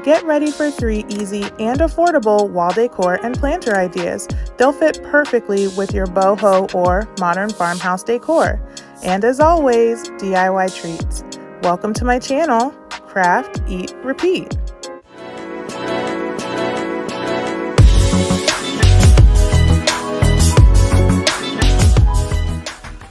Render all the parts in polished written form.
Get ready for 3 easy and affordable wall decor and planter ideas. They'll fit perfectly with your boho or modern farmhouse decor. And as always, DIY treats. Welcome to my channel, Craft, Eat, Repeat.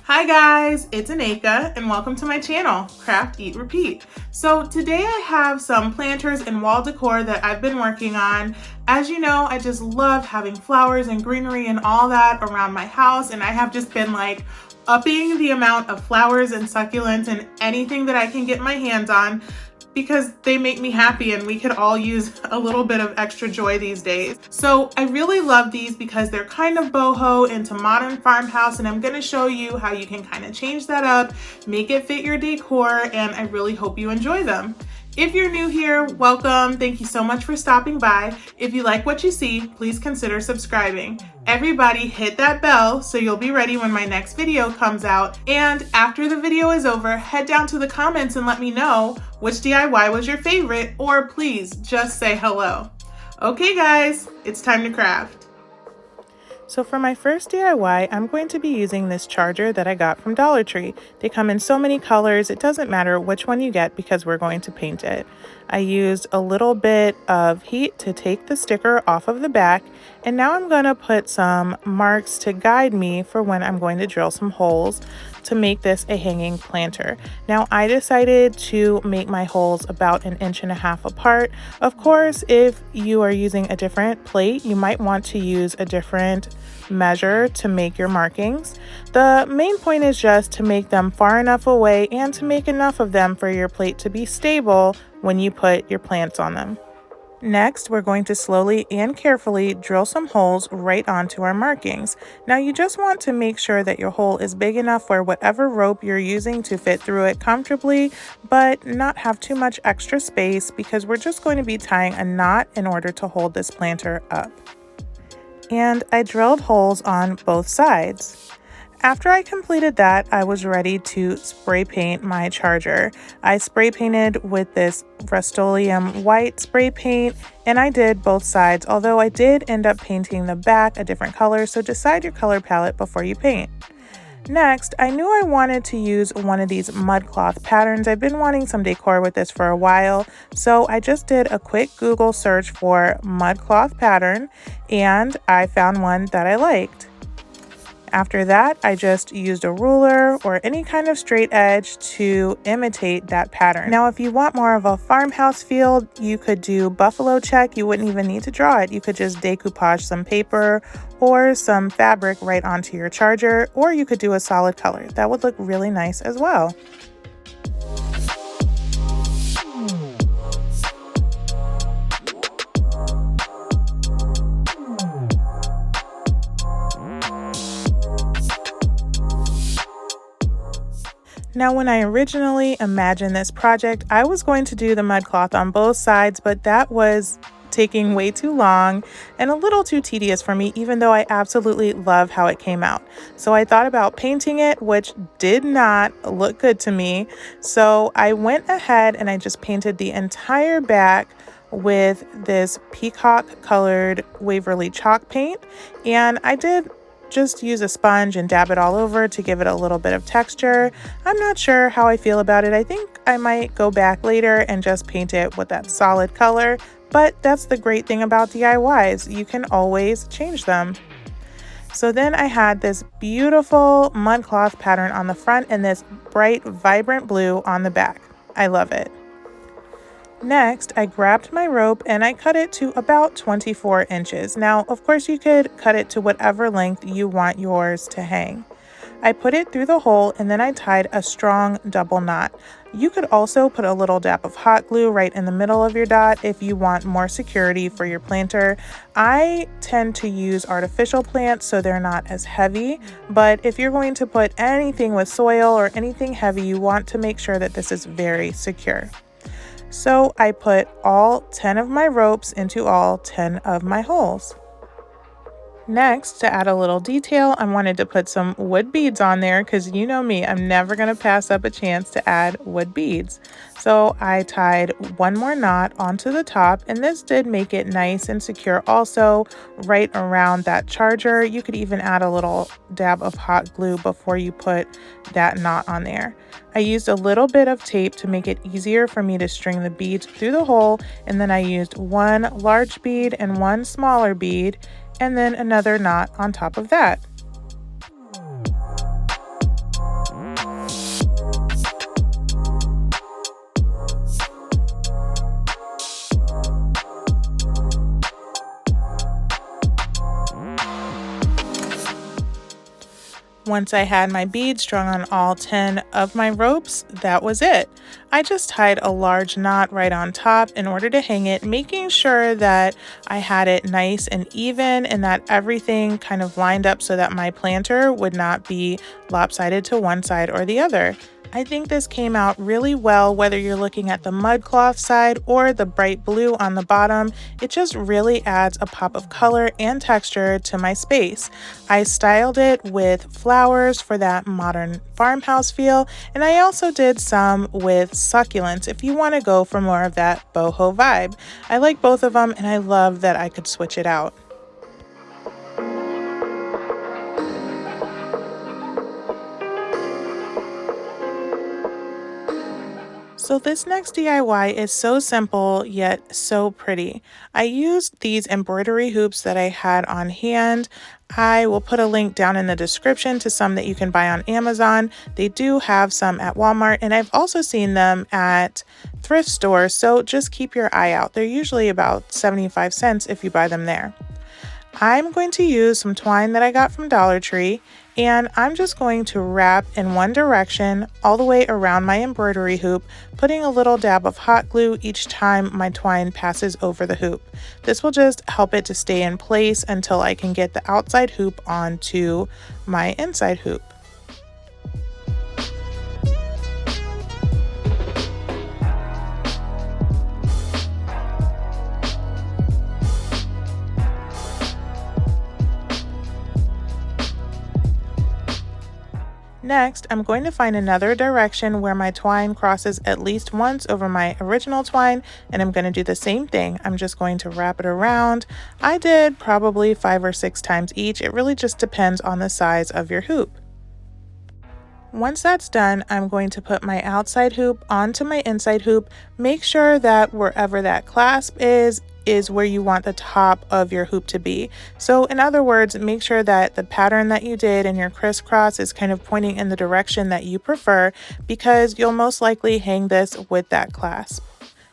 Hi guys, it's Aneka and welcome to my channel, Craft, Eat, Repeat. So today I have some planters and wall decor that I've been working on. As you know, I just love having flowers and greenery and all that around my house, and I have just been like upping the amount of flowers and succulents and anything that I can get my hands on, because they make me happy and we could all use a little bit of extra joy these days. So I really love these because they're kind of boho into modern farmhouse, and I'm gonna show you how you can kind of change that up, make it fit your decor, and I really hope you enjoy them. If you're new here, welcome. Thank you so much for stopping by. If you like what you see, please consider subscribing. Everybody hit that bell so you'll be ready when my next video comes out. And after the video is over, head down to the comments and let me know which DIY was your favorite, or please just say hello. Okay guys, it's time to craft. So for my first DIY, I'm going to be using this charger that I got from Dollar Tree. They come in so many colors, it doesn't matter which one you get because we're going to paint it. I used a little bit of heat to take the sticker off of the back, and now I'm going to put some marks to guide me for when I'm going to drill some holes to make this a hanging planter. Now I decided to make my holes about 1.5 inches apart. Of course, if you are using a different plate, you might want to use a different measure to make your markings. The main point is just to make them far enough away and to make enough of them for your plate to be stable when you put your plants on them. Next, we're going to slowly and carefully drill some holes right onto our markings. Now you just want to make sure that your hole is big enough for whatever rope you're using to fit through it comfortably, but not have too much extra space because we're just going to be tying a knot in order to hold this planter up. And I drilled holes on both sides. After I completed that, I was ready to spray paint my charger. I spray painted with this Rust-Oleum white spray paint, and I did both sides, although I did end up painting the back a different color, so decide your color palette before you paint. Next, I knew I wanted to use one of these mud cloth patterns. I've been wanting some decor with this for a while, so I just did a quick Google search for mud cloth pattern, and I found one that I liked. After that, I just used a ruler or any kind of straight edge to imitate that pattern. Now, if you want more of a farmhouse feel, you could do buffalo check. You wouldn't even need to draw it. You could just decoupage some paper or some fabric right onto your charger, or you could do a solid color. That would look really nice as well. Now, when I originally imagined this project, I was going to do the mud cloth on both sides, but that was taking way too long and a little too tedious for me, even though I absolutely love how it came out. So I thought about painting it, which did not look good to me. So I went ahead and I just painted the entire back with this peacock colored Waverly chalk paint, and I did just use a sponge and dab it all over to give it a little bit of texture. I'm not sure how I feel about it. I think I might go back later and just paint it with that solid color, but that's the great thing about DIYs. You can always change them. So then I had this beautiful mud cloth pattern on the front and this bright, vibrant blue on the back. I love it. Next, I grabbed my rope and I cut it to about 24 inches. Now, of course, you could cut it to whatever length you want yours to hang. I put it through the hole and then I tied a strong double knot. You could also put a little dab of hot glue right in the middle of your dot if you want more security for your planter. I tend to use artificial plants so they're not as heavy, but if you're going to put anything with soil or anything heavy, you want to make sure that this is very secure. So I put all 10 of my ropes into all 10 of my holes. Next, to add a little detail, I wanted to put some wood beads on there because you know me, I'm never going to pass up a chance to add wood beads. So I tied one more knot onto the top, and this did make it nice and secure also right around that charger. You could even add a little dab of hot glue before you put that knot on there. I used a little bit of tape to make it easier for me to string the beads through the hole, and then I used one large bead and one smaller bead, and then another knot on top of that. Once I had my beads strung on all 10 of my ropes, that was it. I just tied a large knot right on top in order to hang it, making sure that I had it nice and even and that everything kind of lined up so that my planter would not be lopsided to one side or the other. I think this came out really well, whether you're looking at the mud cloth side or the bright blue on the bottom. It just really adds a pop of color and texture to my space. I styled it with flowers for that modern farmhouse feel, and I also did some with succulents if you want to go for more of that boho vibe. I like both of them, and I love that I could switch it out. So this next DIY is so simple yet so pretty. I used these embroidery hoops that I had on hand. I will put a link down in the description to some that you can buy on Amazon. They do have some at Walmart, and I've also seen them at thrift stores, so just keep your eye out. They're usually about 75 cents if you buy them there. I'm going to use some twine that I got from Dollar Tree, and I'm just going to wrap in one direction all the way around my embroidery hoop, putting a little dab of hot glue each time my twine passes over the hoop. This will just help it to stay in place until I can get the outside hoop onto my inside hoop. Next, I'm going to find another direction where my twine crosses at least once over my original twine, and I'm going to do the same thing. I'm just going to wrap it around. I did probably 5 or 6 times each. It really just depends on the size of your hoop. Once that's done, I'm going to put my outside hoop onto my inside hoop. Make sure that wherever that clasp is where you want the top of your hoop to be. So in other words, make sure that the pattern that you did in your crisscross is kind of pointing in the direction that you prefer, because you'll most likely hang this with that clasp.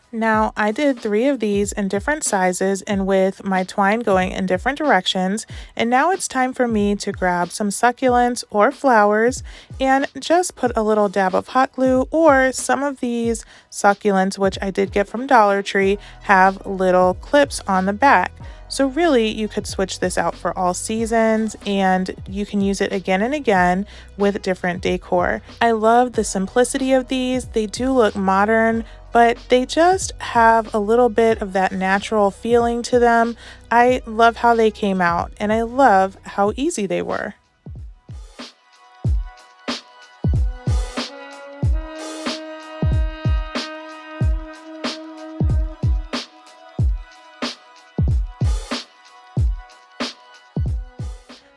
Now, I did 3 of these in different sizes and with my twine going in different directions, and now it's time for me to grab some succulents or flowers and just put a little dab of hot glue, or some of these succulents, which I did get from Dollar Tree, have little clips on the back. So really, you could switch this out for all seasons, and you can use it again and again with different decor. I love the simplicity of these. They do look modern, but they just have a little bit of that natural feeling to them. I love how they came out, and I love how easy they were.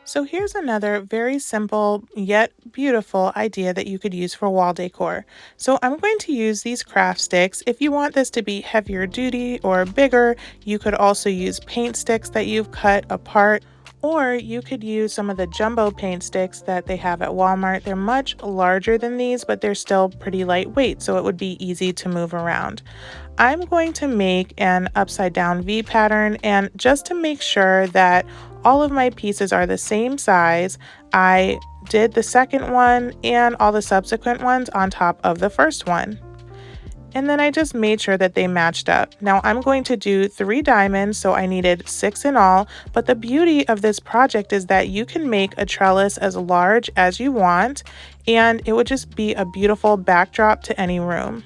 So here's another very simple yet beautiful idea that you could use for wall decor. So I'm going to use these craft sticks. If you want this to be heavier duty or bigger, you could also use paint sticks that you've cut apart, or you could use some of the jumbo paint sticks that they have at Walmart. They're much larger than these, but they're still pretty lightweight, so it would be easy to move around. I'm going to make an upside down V pattern, and just to make sure that all of my pieces are the same size, I did the second one and all the subsequent ones on top of the first one. And then I just made sure that they matched up. Now I'm going to do 3 diamonds, so I needed 6 in all. But the beauty of this project is that you can make a trellis as large as you want, and it would just be a beautiful backdrop to any room.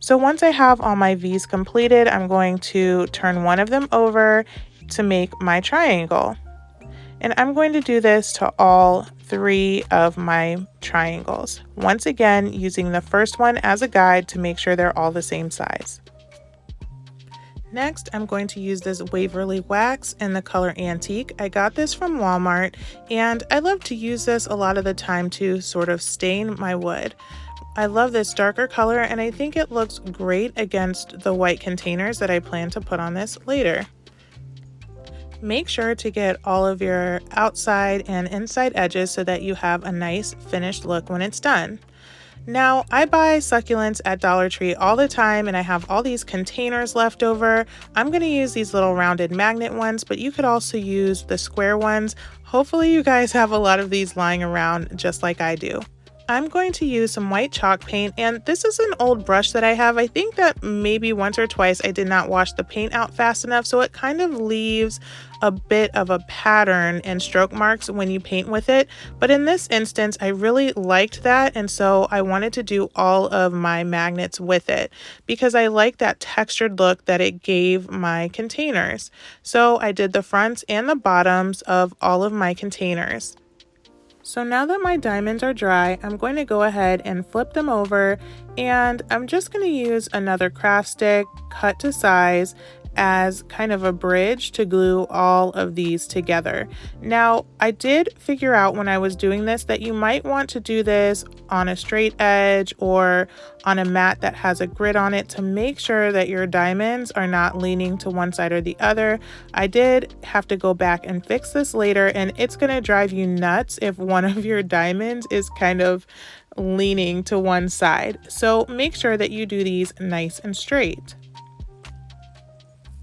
So once I have all my V's completed, I'm going to turn one of them over to make my triangle. And I'm going to do this to all 3 of my triangles. Once again, using the first one as a guide to make sure they're all the same size. Next, I'm going to use this Waverly Wax in the color Antique. I got this from Walmart, and I love to use this a lot of the time to sort of stain my wood. I love this darker color, and I think it looks great against the white containers that I plan to put on this later. Make sure to get all of your outside and inside edges so that you have a nice finished look when it's done. Now, I buy succulents at Dollar Tree all the time, and I have all these containers left over. I'm going to use these little rounded magnet ones, but you could also use the square ones. Hopefully you guys have a lot of these lying around just like I do. I'm going to use some white chalk paint, and this is an old brush that I have. I think that maybe once or twice I did not wash the paint out fast enough, so it kind of leaves a bit of a pattern and stroke marks when you paint with it. But in this instance, I really liked that, and so I wanted to do all of my magnets with it because I like that textured look that it gave my containers. So I did the fronts and the bottoms of all of my containers. So now that my diamonds are dry, I'm going to go ahead and flip them over, and I'm just going to use another craft stick cut to size as kind of a bridge to glue all of these together. Now, I did figure out when I was doing this that you might want to do this on a straight edge or on a mat that has a grid on it to make sure that your diamonds are not leaning to one side or the other. I did have to go back and fix this later, and it's going to drive you nuts if one of your diamonds is kind of leaning to one side. So make sure that you do these nice and straight.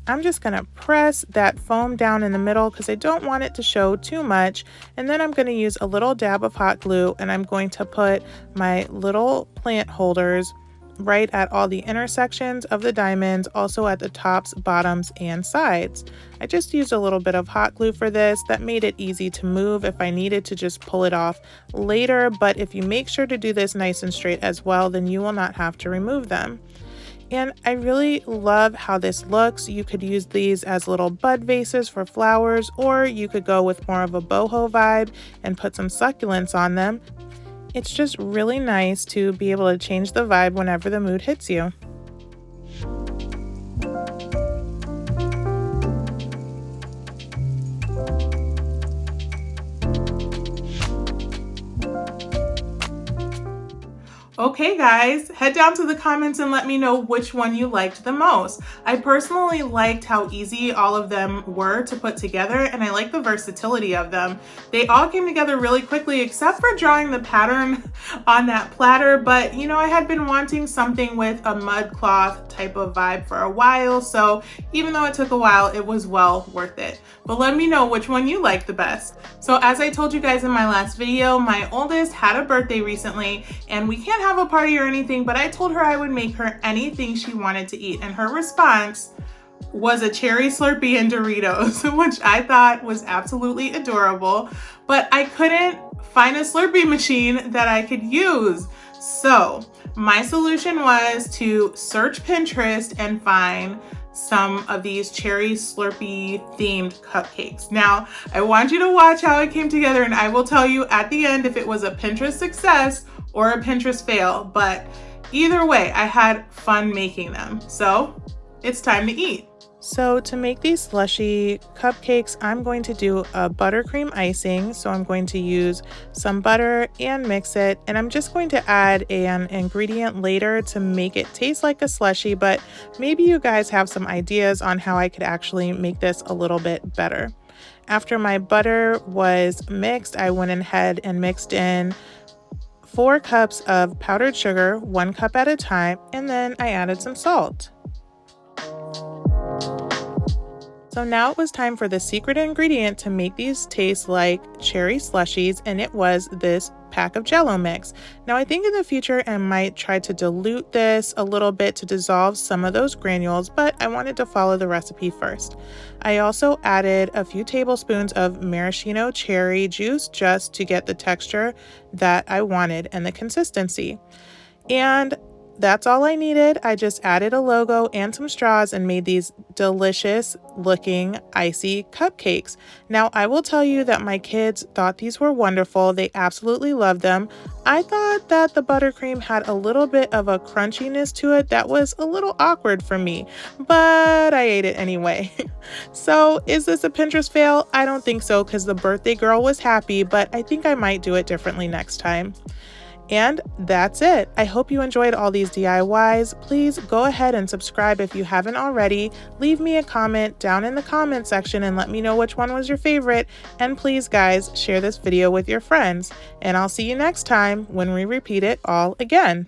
I'm just going to press that foam down in the middle because I don't want it to show too much. And then I'm going to use a little dab of hot glue, and I'm going to put my little plant holders right at all the intersections of the diamonds, also at the tops, bottoms, and sides. I just used a little bit of hot glue for this. That made it easy to move if I needed to just pull it off later. But if you make sure to do this nice and straight as well, then you will not have to remove them. And I really love how this looks. You could use these as little bud vases for flowers, or you could go with more of a boho vibe and put some succulents on them. It's just really nice to be able to change the vibe whenever the mood hits you. Okay guys, head down to the comments and let me know which one you liked the most. I personally liked how easy all of them were to put together, and I like the versatility of them. They all came together really quickly except for drawing the pattern on that platter, but you know, I had been wanting something with a mud cloth type of vibe for a while, so even though it took a while, it was well worth it. But let me know which one you liked the best. So as I told you guys in my last video, my oldest had a birthday recently, and we can't have a party or anything, but I told her I would make her anything she wanted to eat, and her response was a cherry Slurpee and Doritos, which I thought was absolutely adorable, but I couldn't find a Slurpee machine that I could use. So my solution was to search Pinterest and find some of these cherry Slurpee themed cupcakes. Now, I want you to watch how it came together, and I will tell you at the end if it was a Pinterest success or a Pinterest fail, but either way, I had fun making them. So it's time to eat. So to make these Slushie cupcakes, I'm going to do a buttercream icing. So I'm going to use some butter and mix it. And I'm just going to add an ingredient later to make it taste like a slushie, but maybe you guys have some ideas on how I could actually make this a little bit better. After my butter was mixed, I went ahead and mixed in 4 cups of powdered sugar, 1 cup at a time, and then I added some salt. So now it was time for the secret ingredient to make these taste like cherry slushies, and it was this pack of Jell-O mix. Now I think in the future I might try to dilute this a little bit to dissolve some of those granules, but I wanted to follow the recipe first. I also added a few tablespoons of maraschino cherry juice just to get the texture that I wanted and the consistency. And that's all I needed. I just added a logo and some straws and made these delicious looking icy cupcakes. Now, I will tell you that my kids thought these were wonderful. They absolutely loved them. I thought that the buttercream had a little bit of a crunchiness to it that was a little awkward for me, but I ate it anyway. So, is this a Pinterest fail? I don't think so, because the birthday girl was happy, but I think I might do it differently next time. And that's it. I hope you enjoyed all these DIYs. Please go ahead and subscribe if you haven't already. Leave me a comment down in the comment section and let me know which one was your favorite. And please, guys, share this video with your friends. And I'll see you next time when we repeat it all again.